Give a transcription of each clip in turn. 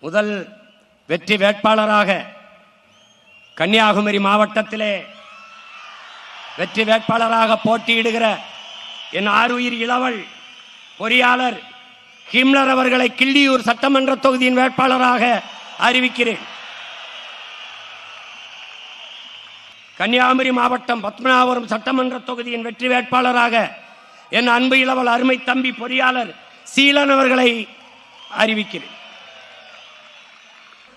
முதல் வெற்றி வேட்பாளராக கன்னியாகுமரி மாவட்டத்திலே வெற்றி வேட்பாளராக போட்டியிடுகிற என் ஆருயிர் இளவல் பொறியாளர் ஹிம்லர் அவர்களை கிள்ளியூர் சட்டமன்ற தொகுதியின் வேட்பாளராக அறிவிக்கிறேன். கன்னியாகுமரி மாவட்டம் பத்மநாபபுரம் சட்டமன்ற தொகுதியின் வெற்றி வேட்பாளராக என் அன்பு இளவல் அருமை தம்பி பொறியாளர் சீலன் அவர்களை அறிவிக்கிறேன்.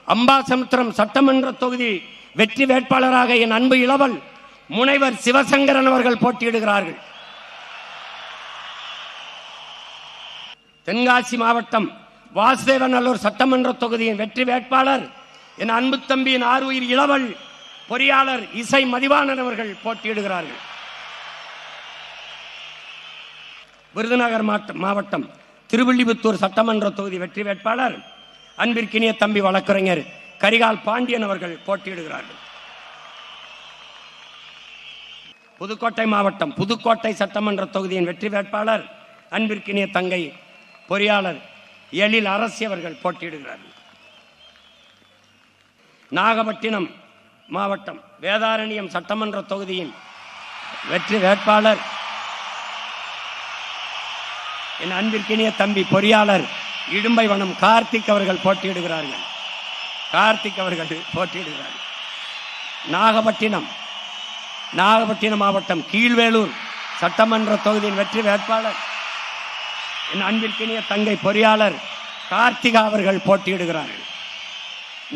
அம்பாசமுத்திரம் சட்டமன்ற தொகுதி வெற்றி வேட்பாளராக என் அன்பு இளவல் முனைவர் சிவசங்கரன் அவர்கள் போட்டியிடுகிறார்கள். தென்காசி மாவட்டம் வாசுதேவநல்லூர் சட்டமன்ற தொகுதியின் வெற்றி வேட்பாளர் என் அன்பு தம்பியின் ஆருயிர் இளவல் பொறியாளர் இசை மதிவாணன் அவர்கள் போட்டியிடுகிறார்கள். விருதுநகர் மாவட்டம் திருவில்லிபுத்தூர் சட்டமன்ற தொகுதி வெற்றி வேட்பாளர் அன்பிற்கினிய தம்பி வழக்கறிஞர் கரிகால் பாண்டியன் அவர்கள் போட்டியிடுகிறார்கள். புதுக்கோட்டை மாவட்டம் புதுக்கோட்டை சட்டமன்ற தொகுதியின் வெற்றி வேட்பாளர் அன்பிற்கினிய தங்கை பொறியாளர் எழில் அரசி அவர்கள் போட்டியிடுகிறார்கள். நாகப்பட்டினம் மாவட்டம் வேதாரண்யம் சட்டமன்ற தொகுதியின் வெற்றி வேட்பாளர் என் அன்பிற்கினிய தம்பி பொறியாளர் இடும்பைவனம் கார்த்திக் அவர்கள் போட்டியிடுகிறார்கள். நாகப்பட்டினம் மாவட்டம் கீழ்வேலூர் சட்டமன்ற தொகுதியின் வெற்றி வேட்பாளர் என் அன்பிற்கினிய தங்கை பொறியாளர் கார்த்திகா அவர்கள் போட்டியிடுகிறார்கள்.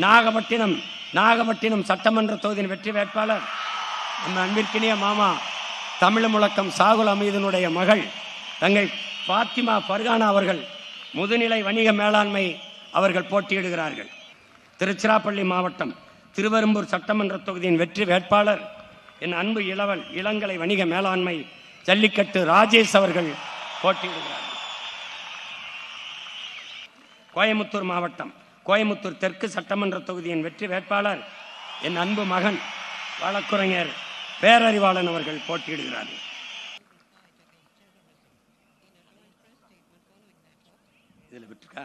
நாகப்பட்டினம் சட்டமன்ற தொகுதியின் வெற்றி வேட்பாளர் நம்ம அன்பிற்கினிய மாமா தமிழ் முழக்கம் சாகுல் அமீதனுடைய மகள் தங்கை பாத்திமா பர்கானா அவர்கள் முதுநிலை வணிக மேலாண்மை அவர்கள் போட்டியிடுகிறார்கள். திருச்சிராப்பள்ளி மாவட்டம் திருவெரும்பூர் சட்டமன்ற தொகுதியின் வெற்றி வேட்பாளர் என் அன்பு இளவல் இளங்கலை வணிக மேலாண்மை ஜல்லிக்கட்டு ராஜேஷ் அவர்கள் போட்டியிடுகிறார்கள். கோயமுத்தூர் மாவட்டம் கோயமுத்தூர் தெற்கு சட்டமன்ற தொகுதியின் வெற்றி வேட்பாளர் என் அன்பு மகன் வழக்குரைஞர் பேரறிவாளன் அவர்கள் போட்டியிடுகிறார்கள். இதில் விட்டுருக்கா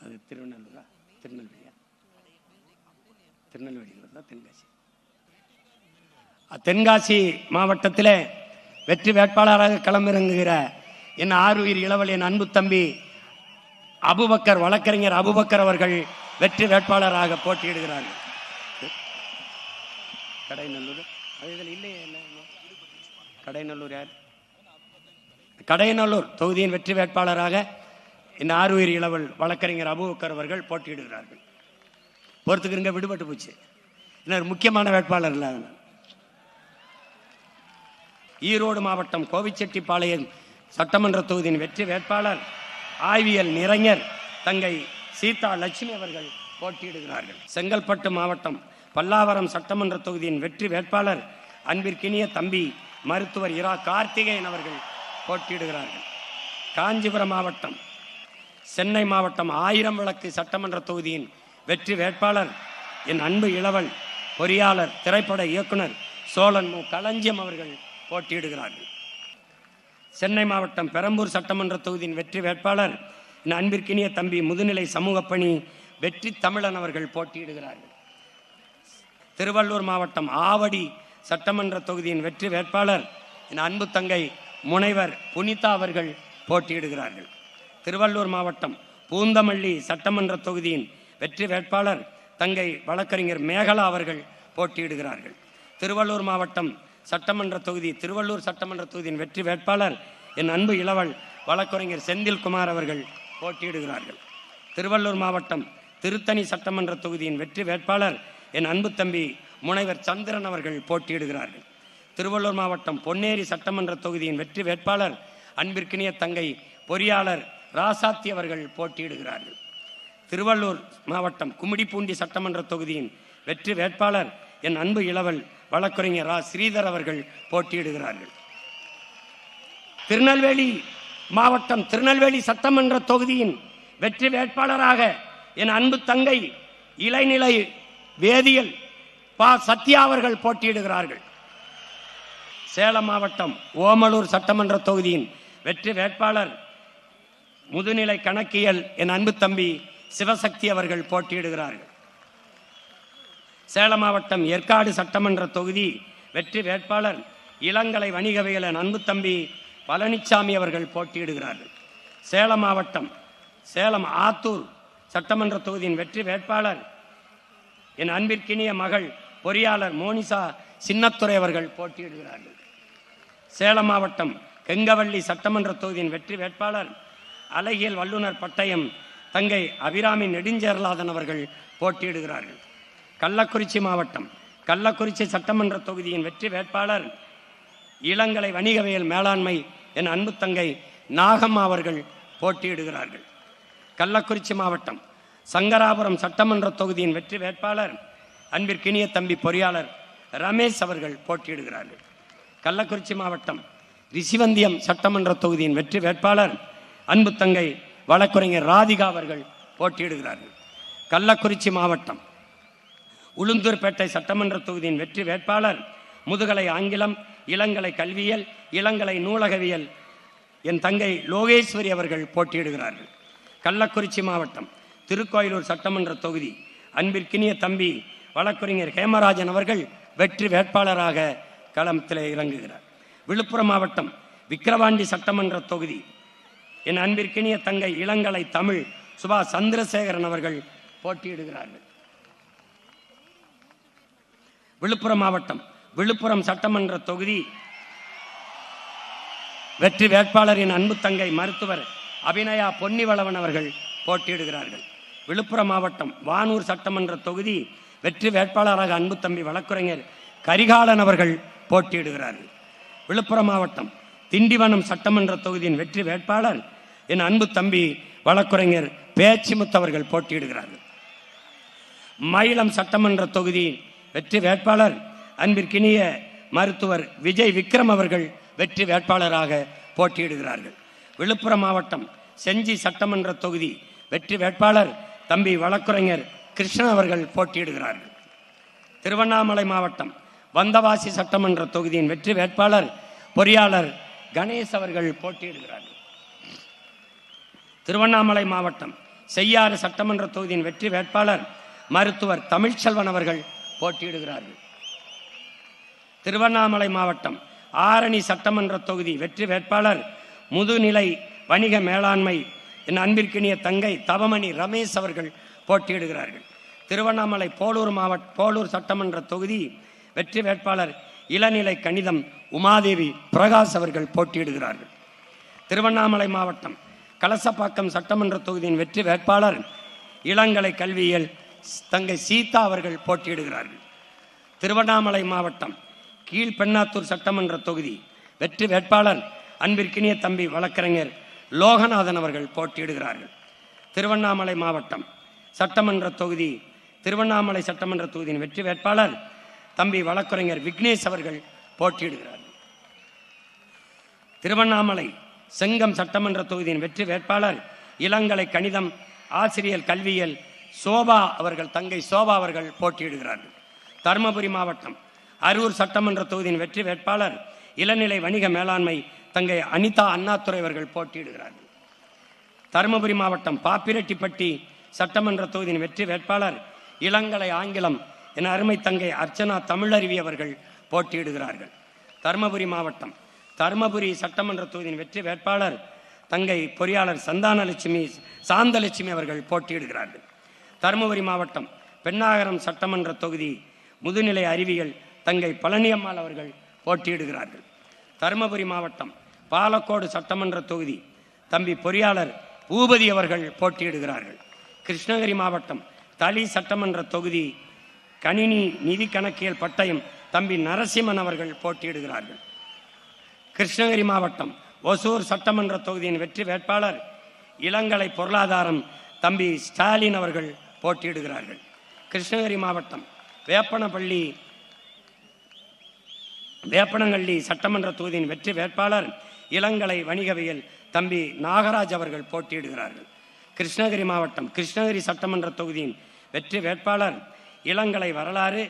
அது திருநெல்வேலியா தென்காசி மாவட்டத்தில் வெற்றி வேட்பாளராக களமிறங்குகிற என் ஆருயிர் இளவல் என் அன்பு தம்பி அபுபக்கர் வழக்கறிஞர் அபுபக்கர் அவர்கள் வெற்றி வேட்பாளராக போட்டியிடுகிறார்கள். கடைநல்லூர் இதில் இல்லையே, கடைநல்லூர் யார்? கடையநல்லூர் தொகுதியின் வெற்றி வேட்பாளராக இந்த ஆருயிர் இளவல் வழக்கறிஞர் அபுபக்கர் அவர்கள் போட்டியிடுகிறார்கள். பொறுத்துக்கிறங்க, விடுபட்டு போச்சு. இன்னொரு முக்கியமான வேட்பாளர் இல்லை. ஈரோடு மாவட்டம் கோவிச்செட்டிப்பாளையம் சட்டமன்ற தொகுதியின் வெற்றி வேட்பாளர் ஆய்வியல் நிறைஞர் தங்கை சீதா லட்சுமி அவர்கள் போட்டியிடுகிறார்கள். செங்கல்பட்டு மாவட்டம் பல்லாவரம் சட்டமன்ற தொகுதியின் வெற்றி வேட்பாளர் அன்பிற்கினிய தம்பி மருத்துவர் இரா கார்த்திகேயன் அவர்கள் போட்டியிடுகிறார்கள். காஞ்சிபுரம் மாவட்டம் சென்னை மாவட்டம் ஆயிரம் விளக்கு சட்டமன்ற தொகுதியின் வெற்றி வேட்பாளர் என் அன்பு இளவல் பொறியாளர் திரைப்பட இயக்குனர் சோழன் மு களஞ்சியம் அவர்கள் போட்டியிடுகிறார்கள். சென்னை மாவட்டம் பெரம்பூர் சட்டமன்ற தொகுதியின் வெற்றி வேட்பாளர் என் அன்பிற்கினிய தம்பி முதுநிலை சமூக பணி வெற்றி தமிழன் அவர்கள் போட்டியிடுகிறார்கள். திருவள்ளூர் மாவட்டம் ஆவடி சட்டமன்ற தொகுதியின் வெற்றி வேட்பாளர் என் அன்பு தங்கை முனைவர் புனிதா அவர்கள் போட்டியிடுகிறார்கள். திருவள்ளூர் மாவட்டம் பூந்தமல்லி சட்டமன்ற தொகுதியின் வெற்றி வேட்பாளர் தங்கை வழக்கறிஞர் மேகலா அவர்கள் போட்டியிடுகிறார்கள். திருவள்ளூர் மாவட்டம் சட்டமன்ற தொகுதி திருவள்ளூர் சட்டமன்ற தொகுதியின் வெற்றி வேட்பாளர் என் அன்பு இளவல் வழக்கறிஞர் செந்தில்குமார் அவர்கள் போட்டியிடுகிறார்கள். திருவள்ளூர் மாவட்டம் திருத்தணி சட்டமன்ற தொகுதியின் வெற்றி வேட்பாளர் என் அன்பு தம்பி முனைவர் சந்திரன் அவர்கள் போட்டியிடுகிறார்கள். திருவள்ளூர் மாவட்டம் பொன்னேரி சட்டமன்ற தொகுதியின் வெற்றி வேட்பாளர் அன்பிற்கினிய தங்கை பொறியாளர் ராசாத்தி அவர்கள் போட்டியிடுகிறார்கள். திருவள்ளூர் மாவட்டம் கும்மிடிப்பூண்டி சட்டமன்ற தொகுதியின் வெற்றி வேட்பாளர் என் அன்பு இளவல் வழக்கறிஞர் ரா ஸ்ரீதர் அவர்கள் போட்டியிடுகிறார்கள். திருநெல்வேலி மாவட்டம் திருநெல்வேலி சட்டமன்ற தொகுதியின் வெற்றி வேட்பாளராக என் அன்பு தங்கை இளைநிலை வேதியியல் பா சத்யா அவர்கள் போட்டியிடுகிறார்கள். சேலம் மாவட்டம் ஓமலூர் சட்டமன்ற தொகுதியின் வெற்றி வேட்பாளர் முதுநிலை கணக்கியல் என் அன்பு தம்பி சிவசக்தி அவர்கள் போட்டியிடுகிறார்கள். சேலம் மாவட்டம் ஏற்காடு சட்டமன்ற தொகுதி வெற்றி வேட்பாளர் இளங்கலை வணிகவியல் என் அன்பு தம்பி பழனிசாமி அவர்கள் போட்டியிடுகிறார்கள். சேலம் மாவட்டம் சேலம் ஆத்தூர் சட்டமன்ற தொகுதியின் வெற்றி வேட்பாளர் என் அன்பிற்கினிய மகள் பொறியாளர் மோனிசா சின்னத்துறை அவர்கள் போட்டியிடுகிறார்கள். சேலம் மாவட்டம் கெங்கவள்ளி சட்டமன்ற தொகுதியின் வெற்றி வேட்பாளர் அழகியல் வல்லுநர் பட்டயம் தங்கை அபிராமி நெடுஞ்சேரலாதன் அவர்கள் போட்டியிடுகிறார்கள். கள்ளக்குறிச்சி மாவட்டம் கள்ளக்குறிச்சி சட்டமன்ற தொகுதியின் வெற்றி வேட்பாளர் இளங்கலை வணிகவியல் மேலாண்மை என் அன்பு தங்கை நாகம்மா அவர்கள் போட்டியிடுகிறார்கள். கள்ளக்குறிச்சி மாவட்டம் சங்கராபுரம் சட்டமன்ற தொகுதியின் வெற்றி வேட்பாளர் அன்பிற்கினிய தம்பி பொறியாளர் ரமேஷ் அவர்கள் போட்டியிடுகிறார்கள். கள்ளக்குறிச்சி மாவட்டம் ரிஷிவந்தியம் சட்டமன்ற தொகுதியின் வெற்றி வேட்பாளர் அன்பு தங்கை வழக்குரைஞர் ராதிகா அவர்கள் போட்டியிடுகிறார்கள். கள்ளக்குறிச்சி மாவட்டம் உளுந்தூர்பேட்டை சட்டமன்ற தொகுதியின் வெற்றி வேட்பாளர் முதுகலை ஆங்கிலம், இளங்கலை கல்வியல், இளங்கலை நூலகவியல் என் தங்கை லோகேஸ்வரி அவர்கள் போட்டியிடுகிறார்கள். கள்ளக்குறிச்சி மாவட்டம் திருக்கோயிலூர் சட்டமன்ற தொகுதி அன்பிற்கினிய தம்பி வழக்குரைஞர் ஹேமராஜன் அவர்கள் வெற்றி வேட்பாளராக களத்தில் இறங்குகிறார். விழுப்புரம் மாவட்டம் விக்கிரவாண்டி சட்டமன்ற தொகுதி என் அன்பிற்கினிய தங்கை இளங்கலை தமிழ் சுபா சந்திரசேகரன் அவர்கள் போட்டியிடுகிறார்கள். விழுப்புரம் மாவட்டம் விழுப்புரம் சட்டமன்ற தொகுதி வெற்றி வேட்பாளரின் அன்பு தங்கை மருத்துவர் அபிநயா பொன்னிவளவன் அவர்கள் போட்டியிடுகிறார்கள். விழுப்புரம் மாவட்டம் வானூர் சட்டமன்ற தொகுதி வெற்றி வேட்பாளராக அன்பு தம்பி வழக்குரைஞர் கரிகாலன் அவர்கள் போட்டியிடுகிறார்கள். விழுப்புரம் மாவட்டம் திண்டிவனம் சட்டமன்ற தொகுதியின் வெற்றி வேட்பாளர் என் அன்பு தம்பி வழக்குரைஞர் பேச்சிமுத்து அவர்கள் போட்டியிடுகிறார்கள். மயிலம் சட்டமன்ற தொகுதி வெற்றி வேட்பாளர் அன்பிற்கினிய மருத்துவர் விஜய் விக்ரம் அவர்கள் வெற்றி வேட்பாளராக போட்டியிடுகிறார்கள். விழுப்புரம் மாவட்டம் செஞ்சி சட்டமன்ற தொகுதி வெற்றி வேட்பாளர் தம்பி வழக்குரைஞர் கிருஷ்ணன் அவர்கள் போட்டியிடுகிறார்கள். திருவண்ணாமலை மாவட்டம் வந்தவாசி சட்டமன்ற தொகுதியின் வெற்றி வேட்பாளர் பொறியாளர் கணேஷ் அவர்கள் போட்டியிடுகிறார்கள். திருவண்ணாமலை மாவட்டம் செய்யாறு சட்டமன்ற தொகுதியின் வெற்றி வேட்பாளர் மருத்துவர் தமிழ்ச்செல்வன் அவர்கள் போட்டியிடுகிறார்கள். திருவண்ணாமலை மாவட்டம் ஆரணி சட்டமன்ற தொகுதி வெற்றி வேட்பாளர் முதுநிலை வணிக மேலாண்மை என் அன்பிற்கினிய தங்கை தவமணி ரமேஷ் அவர்கள் போட்டியிடுகிறார்கள். திருவண்ணாமலை போலூர் சட்டமன்ற தொகுதி வெற்றி வேட்பாளர் இளநிலை கணிதம் உமாதேவி பிரகாஷ் அவர்கள் போட்டியிடுகிறார்கள். திருவண்ணாமலை மாவட்டம் கலசப்பாக்கம் சட்டமன்ற தொகுதியின் வெற்றி வேட்பாளர் இளங்கலை கல்வியியல் தங்கை சீதா அவர்கள் போட்டியிடுகிறார்கள். திருவண்ணாமலை மாவட்டம் கீழ்பெண்ணாத்தூர் சட்டமன்ற தொகுதி வெற்றி வேட்பாளர் அன்பிற்கினிய தம்பி வழக்கறிஞர் லோகநாதன் அவர்கள் போட்டியிடுகிறார்கள். திருவண்ணாமலை மாவட்டம் திருவண்ணாமலை சட்டமன்ற தொகுதியின் வெற்றி வேட்பாளர் தம்பி வழக்கறிஞர் விக்னேஷ் அவர்கள் போட்டியிடுகிறார்கள். திருவண்ணாமலை செங்கம் சட்டமன்ற தொகுதியின் வெற்றி வேட்பாளர் இளங்கலை கணிதம் ஆசிரியர் கல்வியல் சோபா அவர்கள் தங்கை சோபா அவர்கள் போட்டியிடுகிறார்கள். தருமபுரி மாவட்டம் அரூர் சட்டமன்ற தொகுதியின் வெற்றி வேட்பாளர் இளநிலை வணிக மேலாண்மை தங்கை அனிதா அண்ணாதுரை அவர்கள் போட்டியிடுகிறார்கள். தருமபுரி மாவட்டம் பாப்பிரெட்டிப்பட்டி சட்டமன்ற தொகுதியின் வெற்றி வேட்பாளர் இளங்கலை ஆங்கிலம் என அருமை தங்கை அர்ச்சனா தமிழருவி அவர்கள் போட்டியிடுகிறார்கள். தருமபுரி மாவட்டம் தருமபுரி சட்டமன்ற தொகுதியின் வெற்றி வேட்பாளர் தங்கை பொறியாளர் சாந்தலட்சுமி அவர்கள் போட்டியிடுகிறார்கள். தருமபுரி மாவட்டம் பெண்ணாகரம் சட்டமன்ற தொகுதி முதுநிலை அறிவியல் தங்கை பழனியம்மாள் அவர்கள் போட்டியிடுகிறார்கள். தருமபுரி மாவட்டம் பாலக்கோடு சட்டமன்ற தொகுதி தம்பி பொறியாளர் பூபதி அவர்கள் போட்டியிடுகிறார்கள். கிருஷ்ணகிரி மாவட்டம் தளி சட்டமன்ற தொகுதி கணினி நிதி கணக்கியல் பட்டயம் தம்பி நரசிம்மன் அவர்கள் போட்டியிடுகிறார்கள். கிருஷ்ணகிரி மாவட்டம் ஒசூர் சட்டமன்ற தொகுதியின் வெற்றி வேட்பாளர் இளங்கலை பொருளாதாரம் தம்பி ஸ்டாலின் அவர்கள் போட்டியிடுகிறார்கள். கிருஷ்ணகிரி மாவட்டம் வேப்பனங்கள்ளி சட்டமன்ற தொகுதியின் வெற்றி வேட்பாளர் இளங்கலை வணிகவியல் தம்பி நாகராஜ் அவர்கள் போட்டியிடுகிறார்கள். கிருஷ்ணகிரி மாவட்டம் கிருஷ்ணகிரி சட்டமன்ற தொகுதியின் வெற்றி வேட்பாளர் இளங்கலை வரலாறு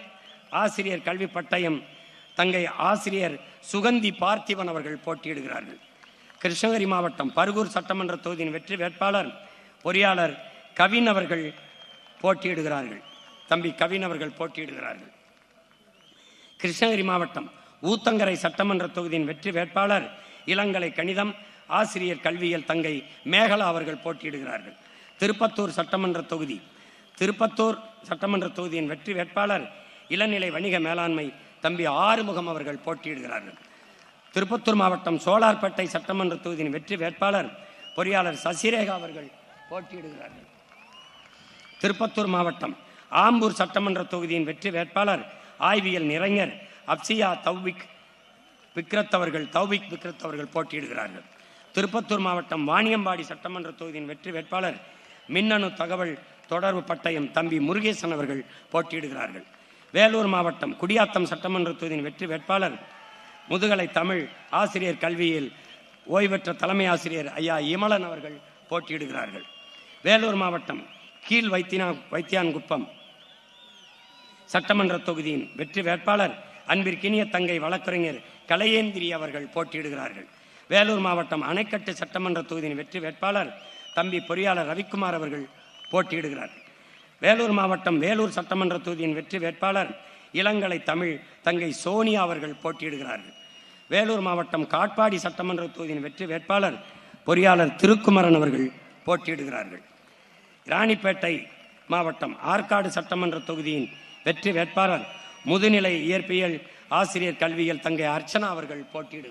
ஆசிரியர் கல்வி பட்டயம் தங்கை ஆசிரியர் சுகந்தி பார்த்திபன் அவர்கள் போட்டியிடுகிறார்கள். கிருஷ்ணகிரி மாவட்டம் பர்கூர் சட்டமன்ற தொகுதியின் வெற்றி வேட்பாளர் பொறியாளர் கவின் அவர்கள் போட்டியிடுகிறார்கள். தம்பி கவின் அவர்கள் போட்டியிடுகிறார்கள். கிருஷ்ணகிரி மாவட்டம் ஊத்தங்கரை சட்டமன்ற தொகுதியின் வெற்றி வேட்பாளர் இளங்கலை கணிதம் ஆசிரியர் கல்வியியல் தங்கை மேகலா அவர்கள் போட்டியிடுகிறார்கள். திருப்பத்தூர் சட்டமன்ற தொகுதியின் வெற்றி வேட்பாளர் இளநிலை வணிக மேலாண்மை தம்பி ஆறுமுகம் அவர்கள் போட்டியிடுகிறார்கள். திருப்பத்தூர் மாவட்டம் சோலார்பேட்டை சட்டமன்ற தொகுதியின் வெற்றி வேட்பாளர் பொறியாளர் சசிரேகா அவர்கள் போட்டியிடுகிறார்கள். திருப்பத்தூர் மாவட்டம் ஆம்பூர் சட்டமன்ற தொகுதியின் வெற்றி வேட்பாளர் ஆய்வியல் நிறைஞர் அப்சியா தௌபிக் விக்ரத் அவர்கள் போட்டியிடுகிறார்கள். திருப்பத்தூர் மாவட்டம் வாணியம்பாடி சட்டமன்ற தொகுதியின் வெற்றி வேட்பாளர் மின்னணு தகவல் தொடர்பு பட்டயம் தம்பி முருகேசன் அவர்கள் போட்டியிடுகிறார்கள். வேலூர் மாவட்டம் குடியாத்தம் சட்டமன்ற தொகுதியின் வெற்றி வேட்பாளர் முதுகலை தமிழ் ஆசிரியர் கல்வியில் ஓய்வெற்ற தலைமை ஆசிரியர் ஐயா இமலன் அவர்கள் போட்டியிடுகிறார்கள். வேலூர் மாவட்டம் கீழ் வைத்தியான்குப்பம் சட்டமன்ற தொகுதியின் வெற்றி வேட்பாளர் அன்பிற்கினிய தங்கை வழக்கறிஞர் கலையேந்திரி அவர்கள் போட்டியிடுகிறார்கள். வேலூர் மாவட்டம் அணைக்கட்டு சட்டமன்ற தொகுதியின் வெற்றி வேட்பாளர் தம்பி பொறியாளர் ரவிக்குமார் அவர்கள் போட்டியிடுகிறார்கள். வேலூர் மாவட்டம் வேலூர் சட்டமன்ற தொகுதியின் வெற்றி வேட்பாளர் இளங்கலை தமிழ் தங்கை சோனியா அவர்கள் போட்டியிடுகிறார்கள். வேலூர் மாவட்டம் காட்பாடி சட்டமன்ற தொகுதியின் வெற்றி வேட்பாளர் பொறியாளர் திருக்குமரன் அவர்கள் போட்டியிடுகிறார்கள். ராணிப்பேட்டை மாவட்டம் ஆற்காடு சட்டமன்ற தொகுதியின் வெற்றி வேட்பாளர் முதுநிலை இயற்பியல் ஆசிரியர் கல்வியியல் தங்கை அர்ச்சனா அவர்கள் போட்டியிடுகிறார்கள்.